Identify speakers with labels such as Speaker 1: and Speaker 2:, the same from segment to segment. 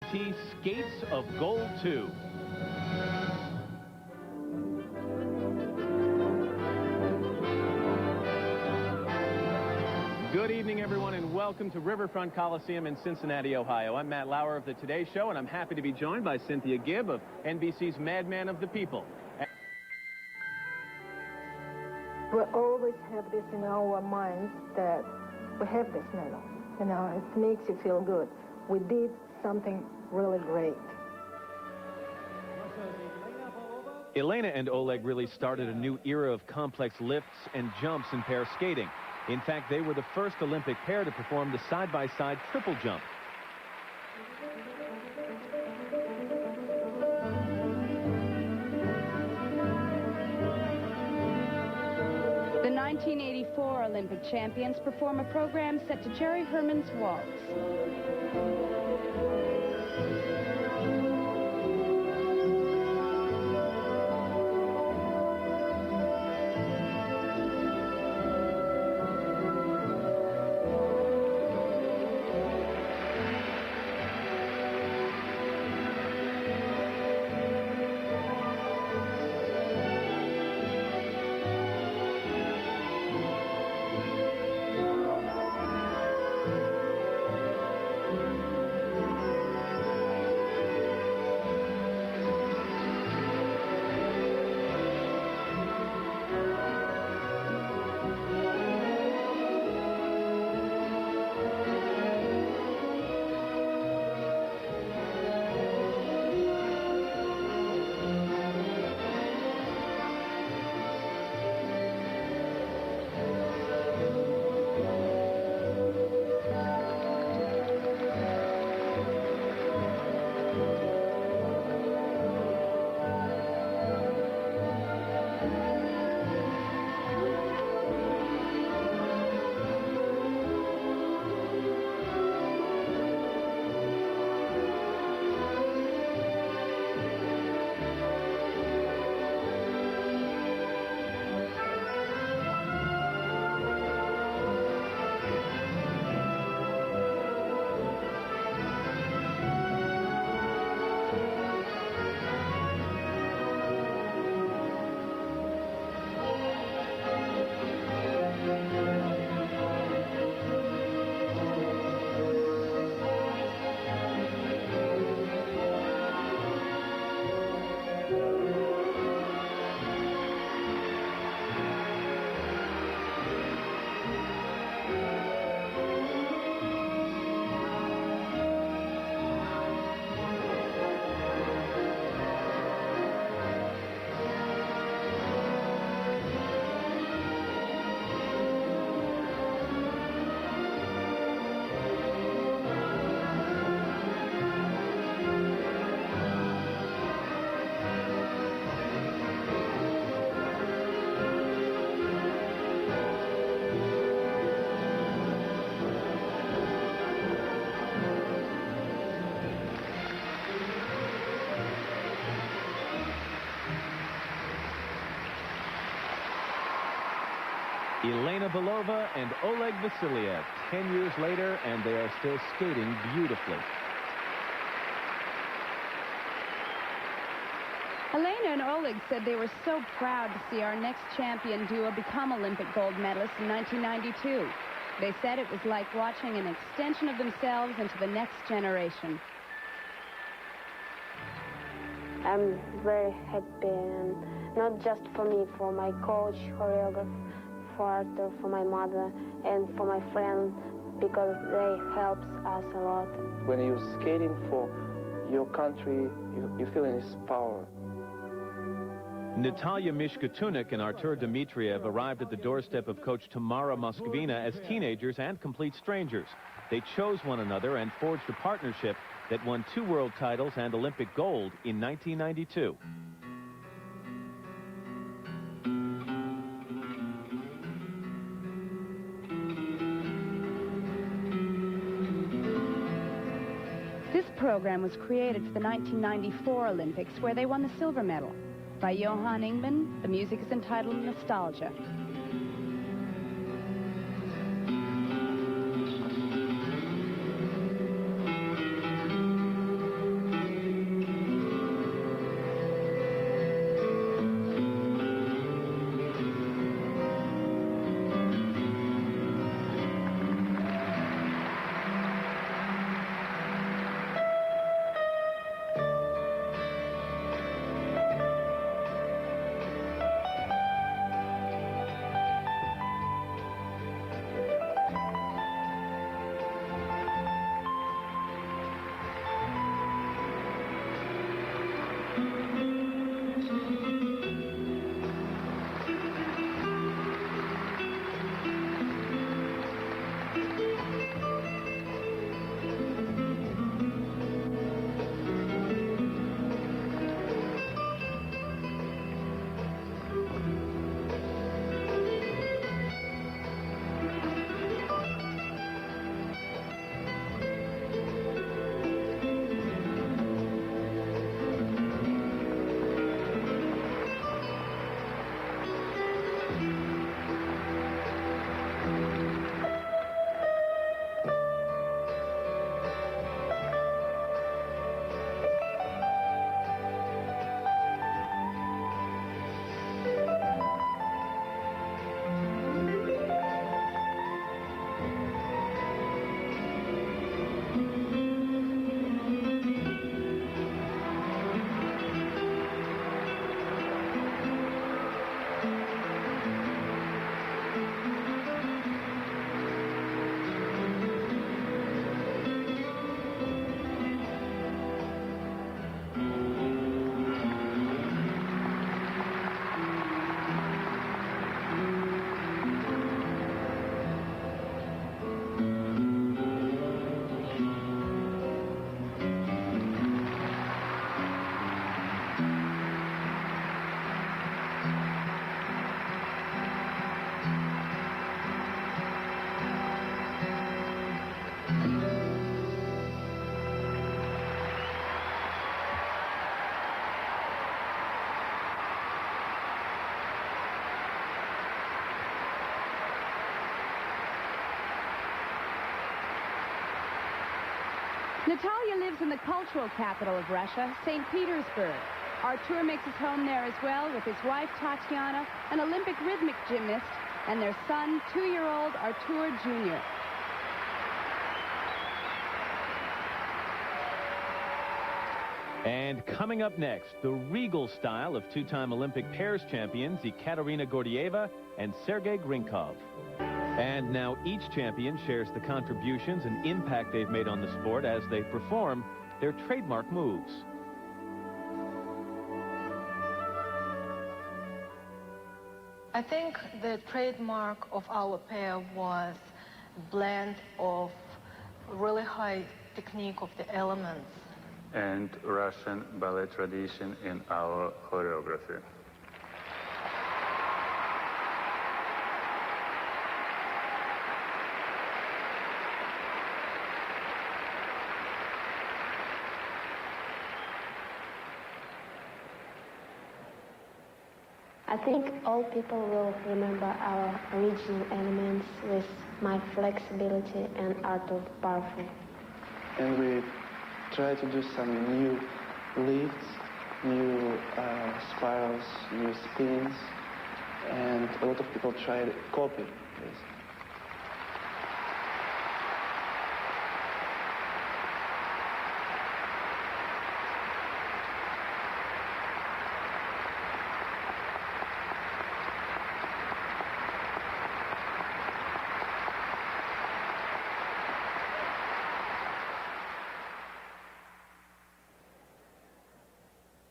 Speaker 1: NBC Skates of Gold 2. Good evening, everyone, and welcome to Riverfront Coliseum in Cincinnati, Ohio. I'm Matt Lauer of the Today Show, and I'm happy to be joined by Cynthia Gibb of NBC's Madman of the People.
Speaker 2: We always have this in our minds that we have this medal. You know, it makes you feel good. We did something really great.
Speaker 1: Elena and Oleg really started a new era of complex lifts and jumps in pair skating. In fact, they were the first Olympic pair to perform the side-by-side triple jump.
Speaker 3: The 1984 Olympic champions perform a program set to Jerry Herman's waltz.
Speaker 1: Elena Belova and Oleg Vasiliev, 10 years later, and they are still skating beautifully.
Speaker 3: Elena and Oleg said they were so proud to see our next champion duo become Olympic gold medalists in 1992. They said it was like watching an extension of themselves into the next generation.
Speaker 4: I'm very happy, and not just for me, for my coach, choreographer, for Arthur, for my mother, and for my friends, because they help us a lot.
Speaker 5: When you're skating for your country, you feel in its power.
Speaker 1: Natalia Mishkatunik and Artur Dmitriev arrived at the doorstep of coach Tamara Moskvina as teenagers and complete strangers. They chose one another and forged a partnership that won 2 world titles and Olympic gold in 1992.
Speaker 3: This program was created for the 1994 Olympics, where they won the silver medal. By Johan Ingman, the music is entitled Nostalgia. Natalia lives in the cultural capital of Russia, St. Petersburg. Artur makes his home there as well with his wife, Tatiana, an Olympic rhythmic gymnast, and their son, 2-year-old Artur Jr.
Speaker 1: And coming up next, the regal style of two-time Olympic pairs champions Ekaterina Gordieva and Sergei Grinkov. And now each champion shares the contributions and impact they've made on the sport as they perform their trademark moves.
Speaker 2: I think the trademark of our pair was a blend of really high technique of the elements
Speaker 6: and Russian ballet tradition in our choreography.
Speaker 4: I think all people will remember our original elements with my flexibility and Artur powerful.
Speaker 5: And we try to do some new lifts, new spirals, new spins, and a lot of people try to copy this.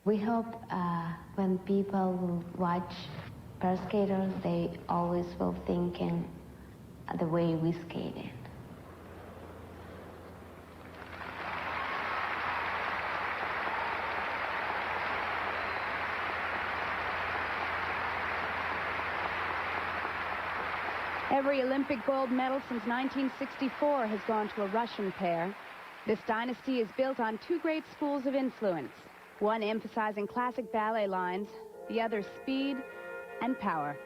Speaker 4: We hope when people will watch pair skaters, they always will think in the way we skated.
Speaker 3: Every Olympic gold medal since 1964 has gone to a Russian pair. This dynasty is built on two great schools of influence, one emphasizing classic ballet lines, the other speed and power.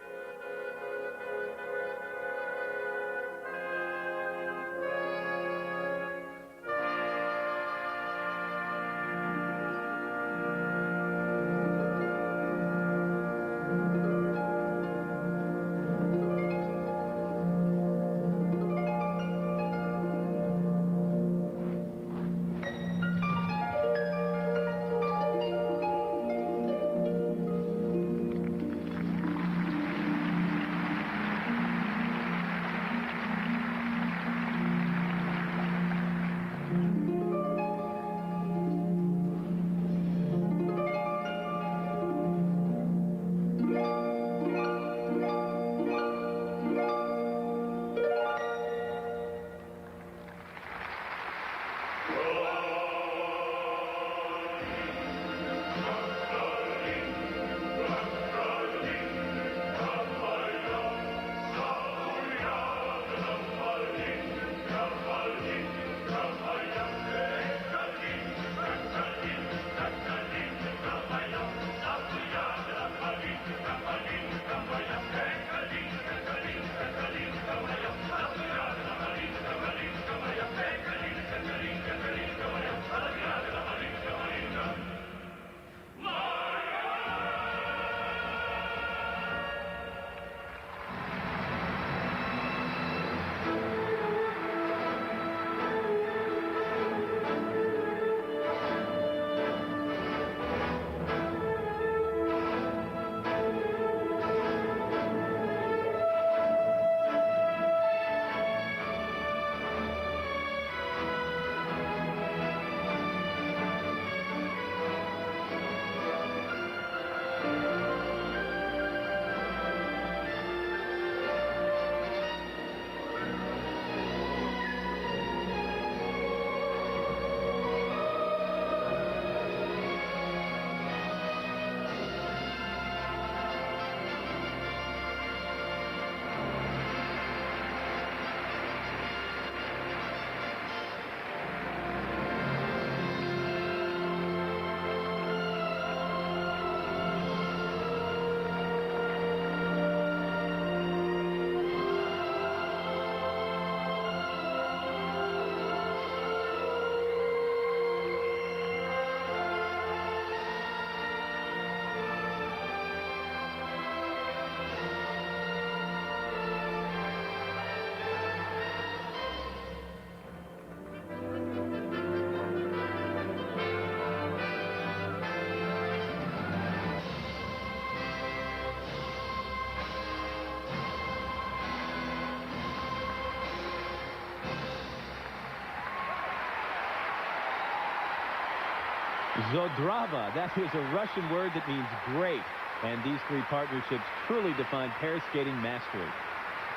Speaker 1: Zodrava, that is a Russian word that means great. And these three partnerships truly define pair skating mastery.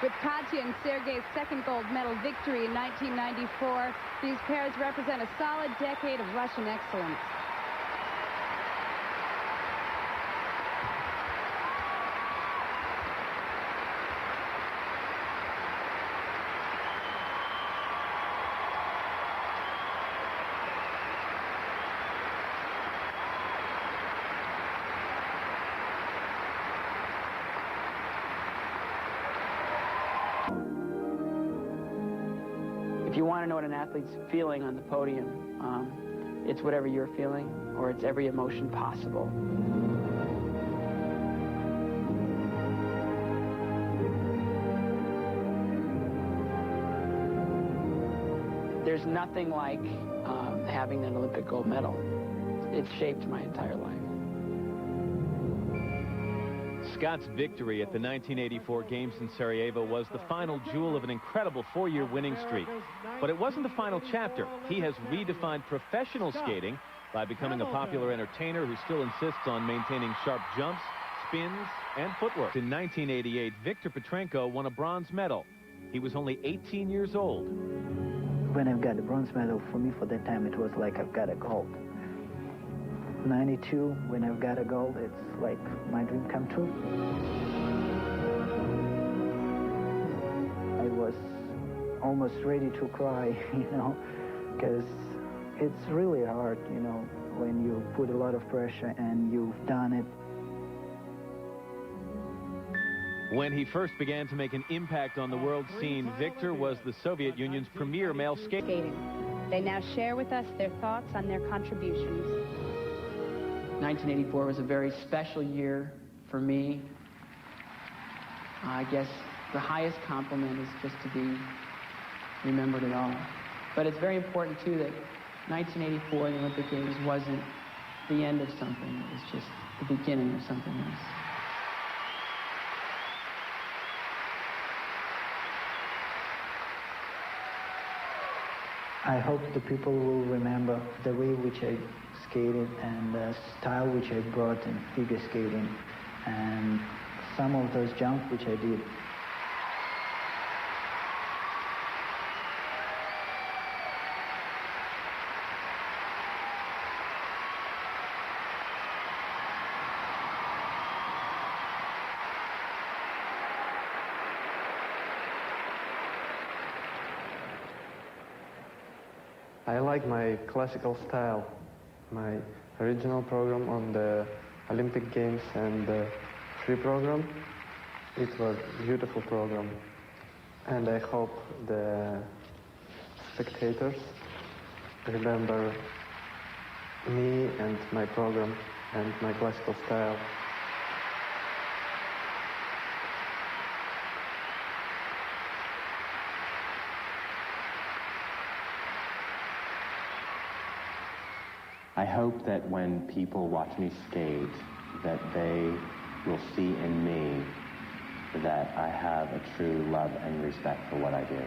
Speaker 3: With Katya and Sergei's second gold medal victory in 1994, these pairs represent a solid decade of Russian excellence.
Speaker 7: If you want to know what an athlete's feeling on the podium, it's whatever you're feeling, or it's every emotion possible. There's nothing like having an Olympic gold medal. It's shaped my entire life.
Speaker 1: Scott's victory at the 1984 Games in Sarajevo was the final jewel of an incredible four-year winning streak. But it wasn't the final chapter. He has redefined professional skating by becoming a popular entertainer who still insists on maintaining sharp jumps, spins, and footwork. In 1988, Viktor Petrenko won a bronze medal. He was only 18 years old.
Speaker 8: When I've got the bronze medal, for me, for that time, it was like I've got a gold. 92, when I've got a gold, it's like my dream come true. I was almost ready to cry, you know, because it's really hard, you know, when you put a lot of pressure and you've done it.
Speaker 1: When he first began to make an impact on the world scene, Viktor was the Soviet Union's premier male skater.
Speaker 3: They now share with us their thoughts on their contributions.
Speaker 7: 1984 was a very special year for me. I guess the highest compliment is just to be remembered at all. But it's very important, too, that 1984, the Olympic Games, wasn't the end of something. It was just the beginning of something else.
Speaker 8: I hope the people will remember the way which I skated and the style which I brought in figure skating and some of those jumps which I did.
Speaker 5: I like my classical style, my original program on the Olympic Games and the free program. It was a beautiful program, and I hope the spectators remember me and my program and my classical style.
Speaker 9: I hope that when people watch me skate, that they will see in me that I have a true love and respect for what I do.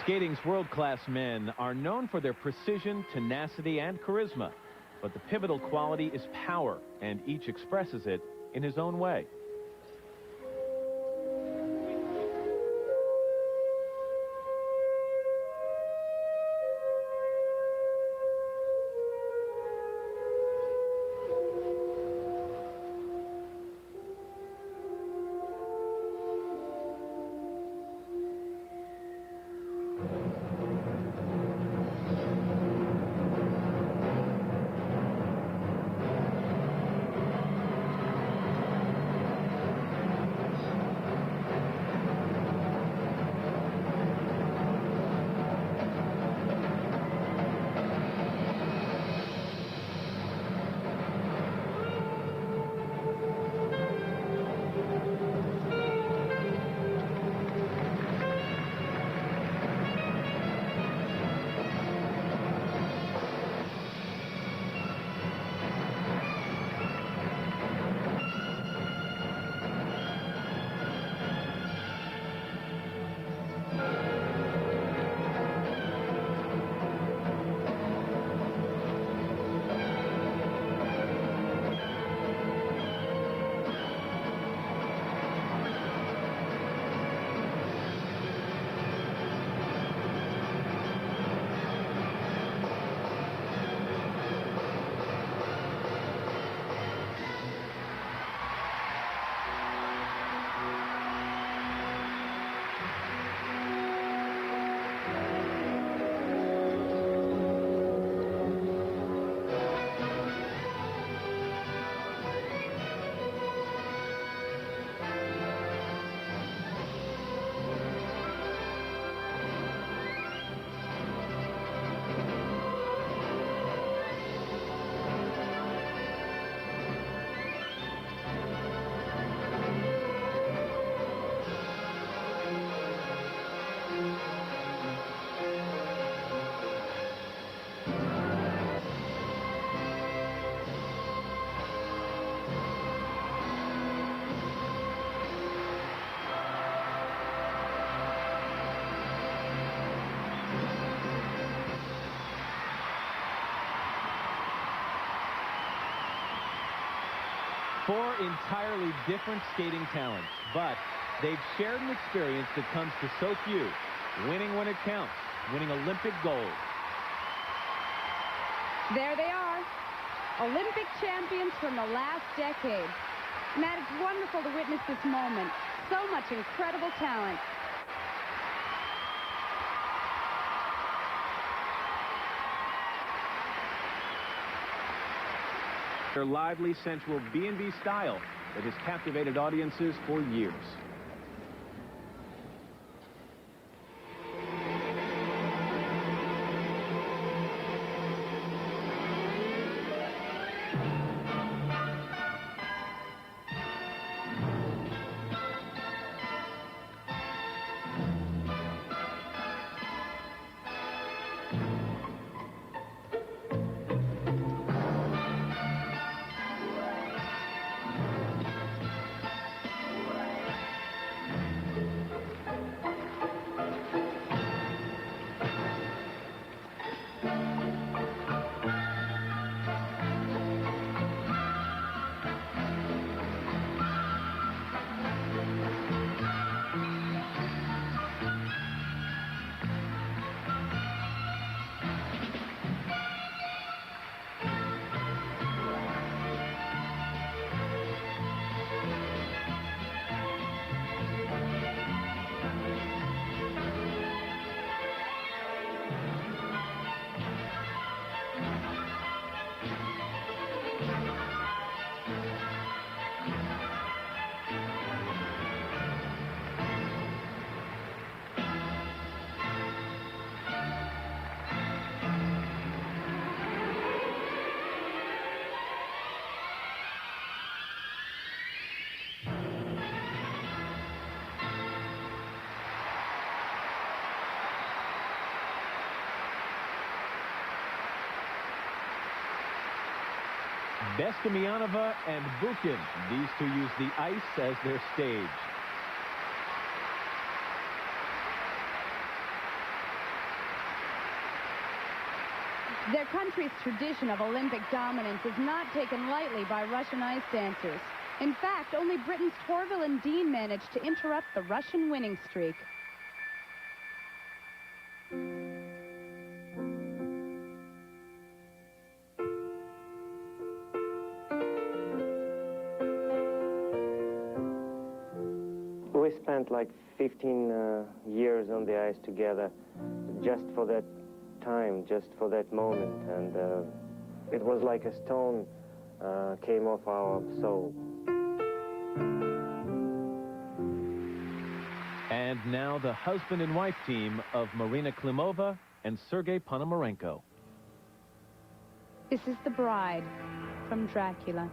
Speaker 1: Skating's world-class men are known for their precision, tenacity, and charisma. But the pivotal quality is power, and each expresses it in his own way. Four entirely different skating talents, but they've shared an experience that comes to so few. Winning when it counts, winning Olympic gold.
Speaker 3: There they are, Olympic champions from the last decade. Matt, it's wonderful to witness this moment. So much incredible talent.
Speaker 1: Their lively, sensual B&B style that has captivated audiences for years. Bestemianova and Bukin. These two use the ice as their stage.
Speaker 3: Their country's tradition of Olympic dominance is not taken lightly by Russian ice dancers. In fact, only Britain's Torvill and Dean managed to interrupt the Russian winning streak.
Speaker 10: We spent like 15 years on the ice together just for that time, just for that moment, and it was like a stone came off our soul.
Speaker 1: And now the husband and wife team of Marina Klimova and Sergei Ponomarenko.
Speaker 3: This is the bride from Dracula.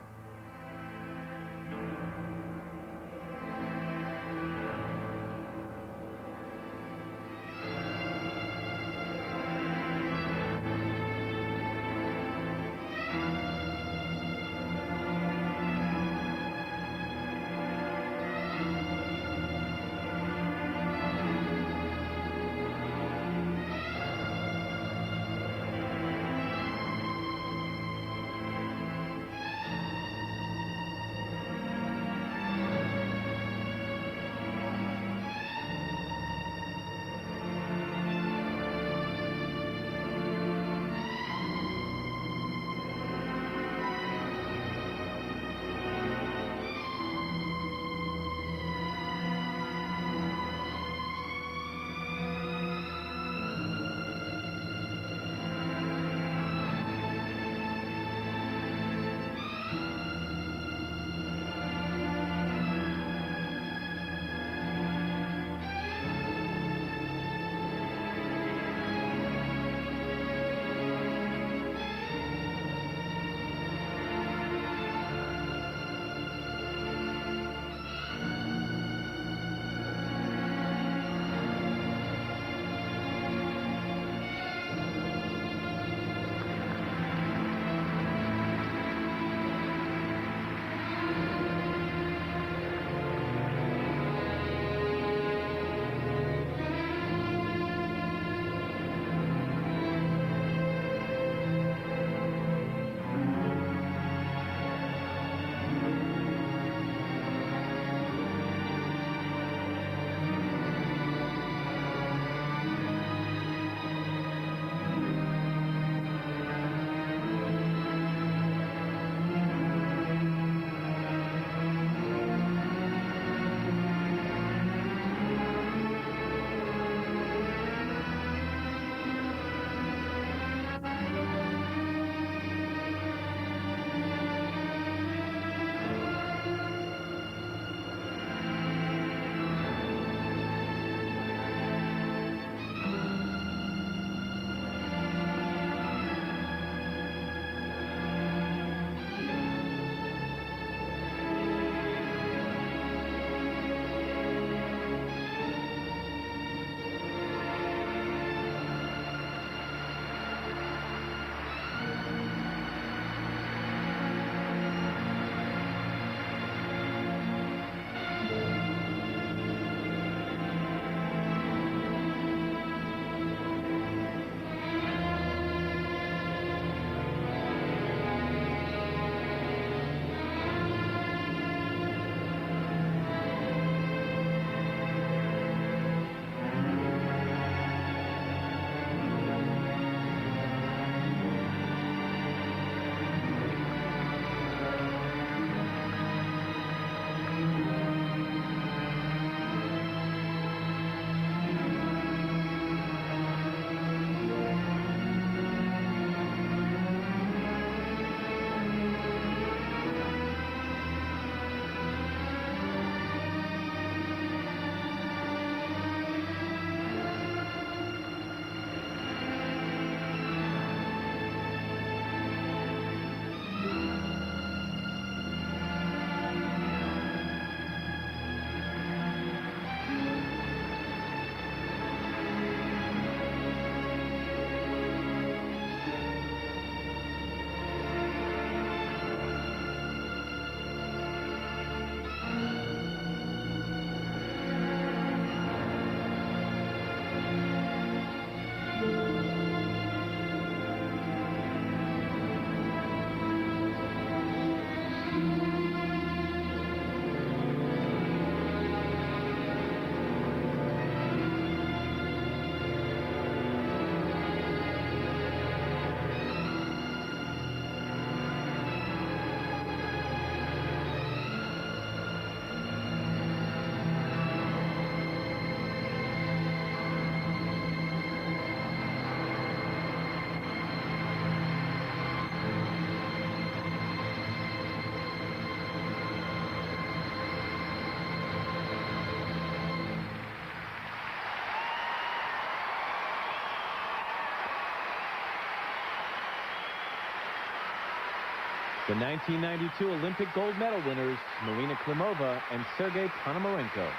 Speaker 1: The 1992 Olympic gold medal winners, Marina Klimova and Sergei Ponomarenko.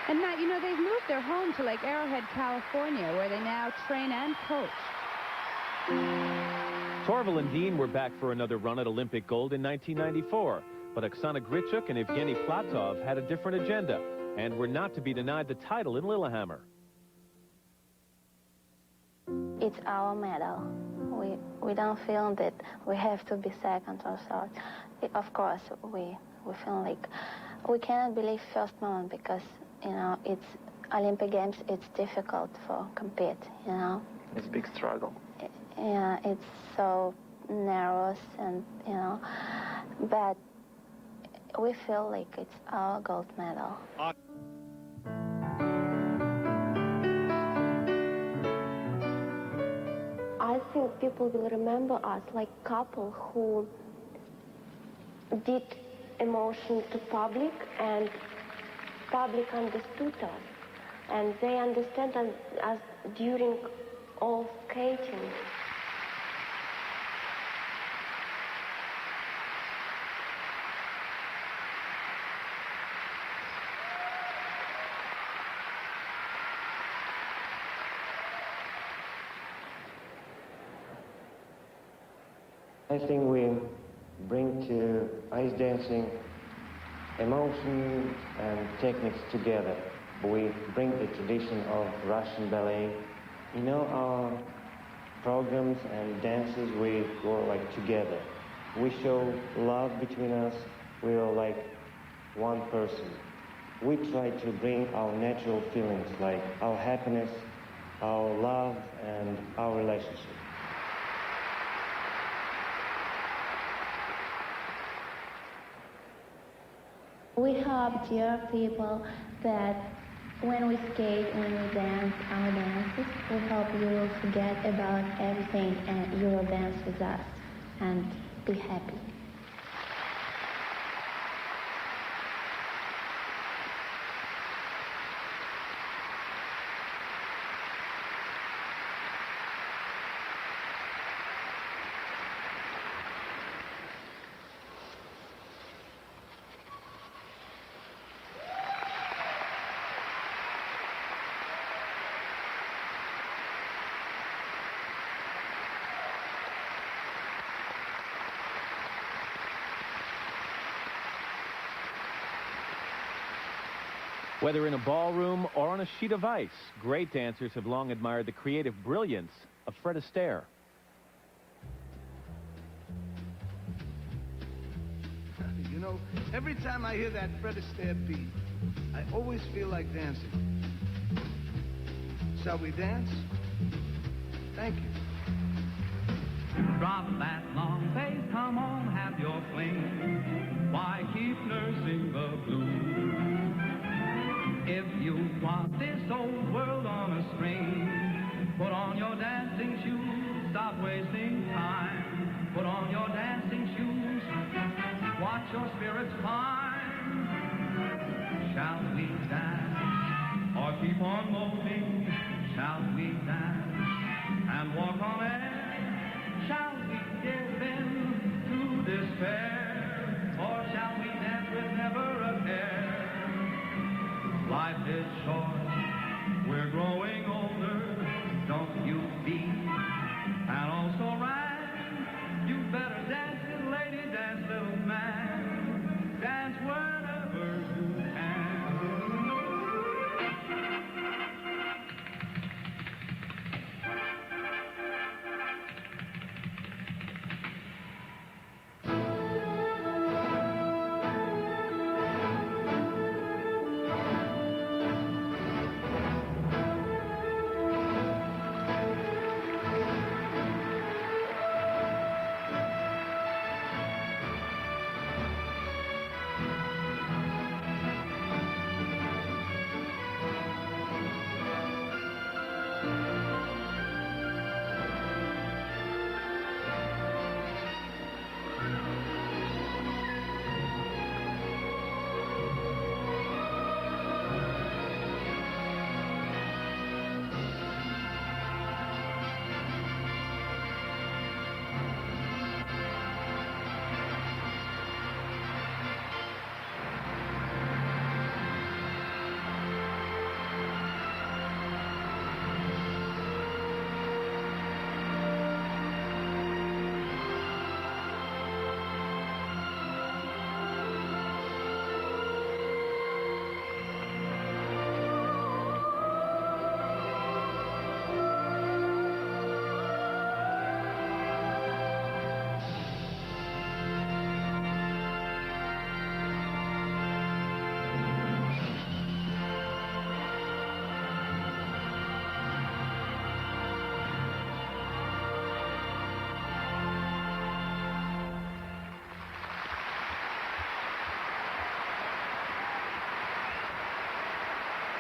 Speaker 3: And Matt, you know, they've moved their home to Lake Arrowhead, California, where they now train and coach.
Speaker 1: Torvill and Dean were back for another run at Olympic gold in 1994. But Oksana Gricuk and Evgeny Platov had a different agenda and were not to be denied the title in Lillehammer.
Speaker 4: It's our medal. We don't feel that we have to be second or third. Of course, we feel like we cannot believe first moment because, you know, it's Olympic Games, it's difficult for compete, you know.
Speaker 5: It's a big struggle.
Speaker 4: Yeah, it's so narrow and, you know, but we feel like it's our gold medal. I think people will remember us like couple who did emotion to public and public understood us. And they understand us during all skating.
Speaker 10: I think we bring to ice dancing emotion and techniques together. We bring the tradition of Russian ballet. You know, our programs and dances, we go like together. We show love between us. We are like one person. We try to bring our natural feelings like our happiness, our love, and our relationship.
Speaker 4: We hope, dear people, that when we skate, when we dance our dances, we hope you will forget about everything and you will dance with us and be happy.
Speaker 1: Whether in a ballroom or on a sheet of ice, great dancers have long admired the creative brilliance of Fred Astaire.
Speaker 11: You know, every time I hear that Fred Astaire beat, I always feel like dancing. Shall we dance? Thank you.
Speaker 12: Drop that long face, come on, have your fling. Why keep nursing the blues? If you want this old world on a string, put on your dancing shoes, stop wasting time. Put on your dancing shoes, watch your spirits climb. Shall we dance or keep on moving? Shall we dance and walk on air? Shall we give in to despair? Or shall we dance with never a care? Life is short, we're growing older, don't you be, and also rhyme, you better dance it, lady, dance, little man, dance whenever you can.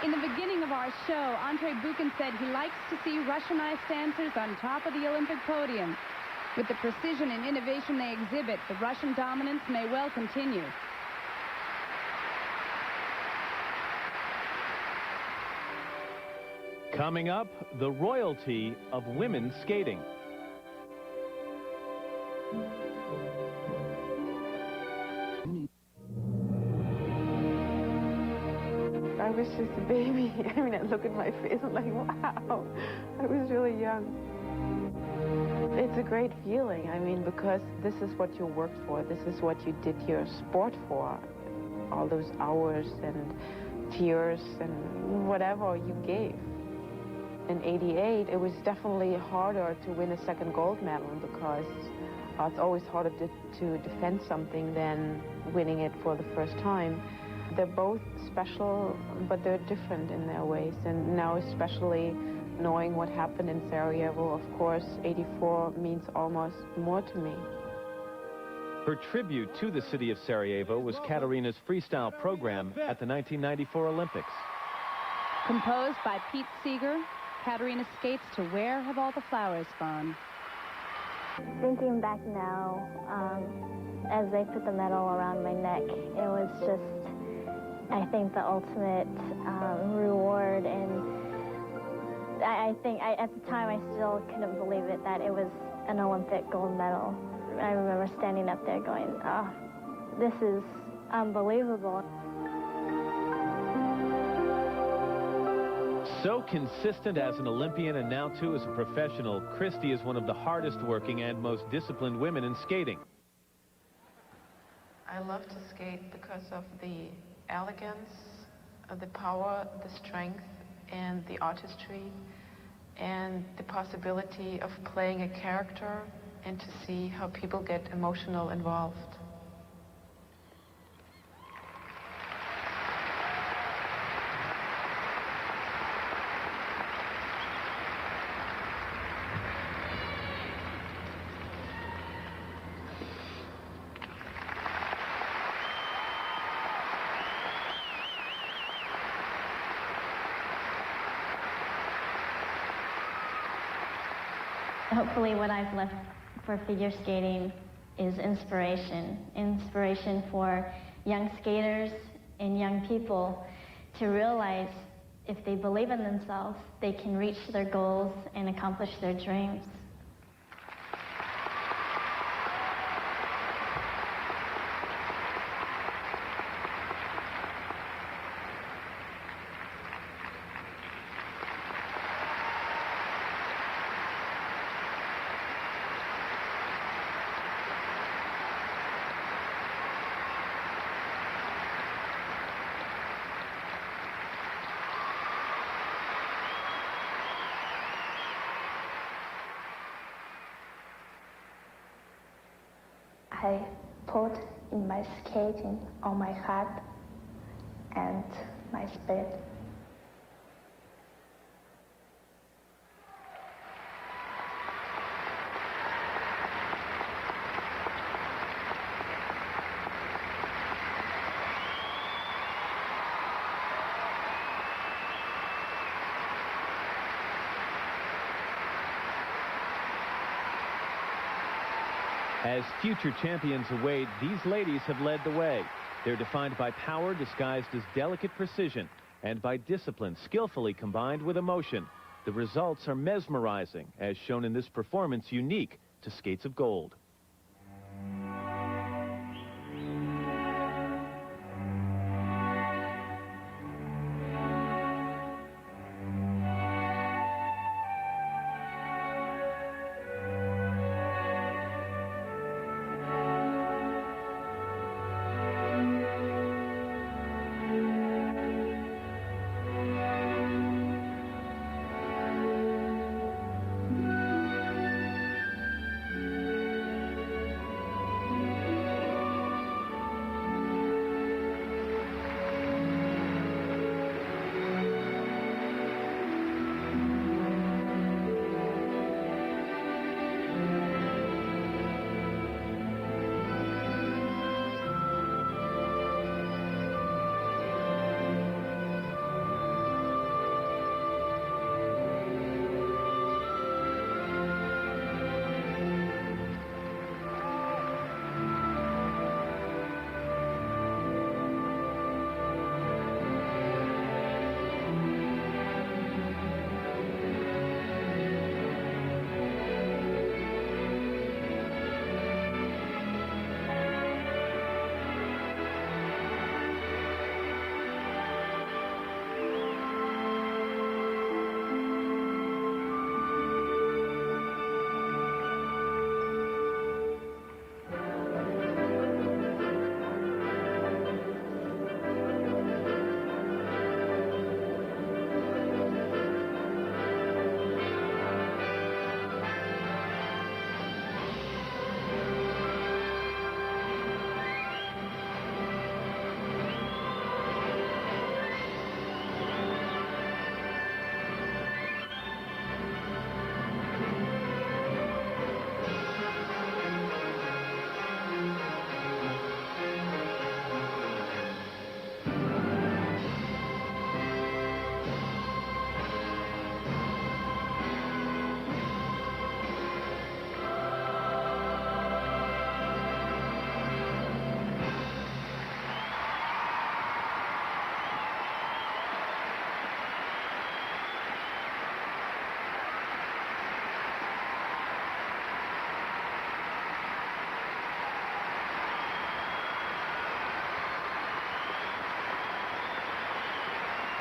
Speaker 3: In the beginning of our show, Andrei Buchan said he likes to see Russian ice dancers on top of the Olympic podium. With the precision and innovation they exhibit, the Russian dominance may well continue.
Speaker 1: Coming up, the royalty of women's skating.
Speaker 13: I was just a baby. I mean, I look at my face, I'm like, wow, I was really young. It's a great feeling, I mean, because this is what you worked for. This is what you did your sport for. All those hours and tears and whatever you gave. In '88, it was definitely harder to win a second gold medal because it's always harder to defend something than winning it for the first time. They're both special, but they're different in their ways. And now especially knowing what happened in Sarajevo, of course, '84 means almost more to me.
Speaker 1: Her tribute to the city of Sarajevo was Katarina's freestyle program at the 1994 Olympics.
Speaker 3: Composed by Pete Seeger, Katarina skates to Where Have All the Flowers Gone?
Speaker 14: Thinking back now, as they put the medal around my neck, it was just, I think, the ultimate reward. And I think at the time I still couldn't believe it, that it was an Olympic gold medal. I remember standing up there going, oh, this is unbelievable.
Speaker 1: So consistent as an Olympian and now too as a professional, Christy is one of the hardest working and most disciplined women in skating.
Speaker 13: I love to skate because of the elegance, the power, the strength, and the artistry, and the possibility of playing a character and to see how people get emotional involved.
Speaker 14: Hopefully what I've left for figure skating is inspiration. Inspiration for young skaters and young people to realize if they believe in themselves, they can reach their goals and accomplish their dreams.
Speaker 15: I put in my skating on my heart and my spirit.
Speaker 1: As future champions await, these ladies have led the way. They're defined by power disguised as delicate precision and by discipline skillfully combined with emotion. The results are mesmerizing, as shown in this performance unique to Skates of Gold.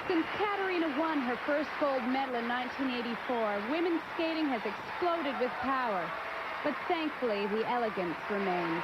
Speaker 3: Since Katarina won her first gold medal in 1984, women's skating has exploded with power. But thankfully, the elegance remains.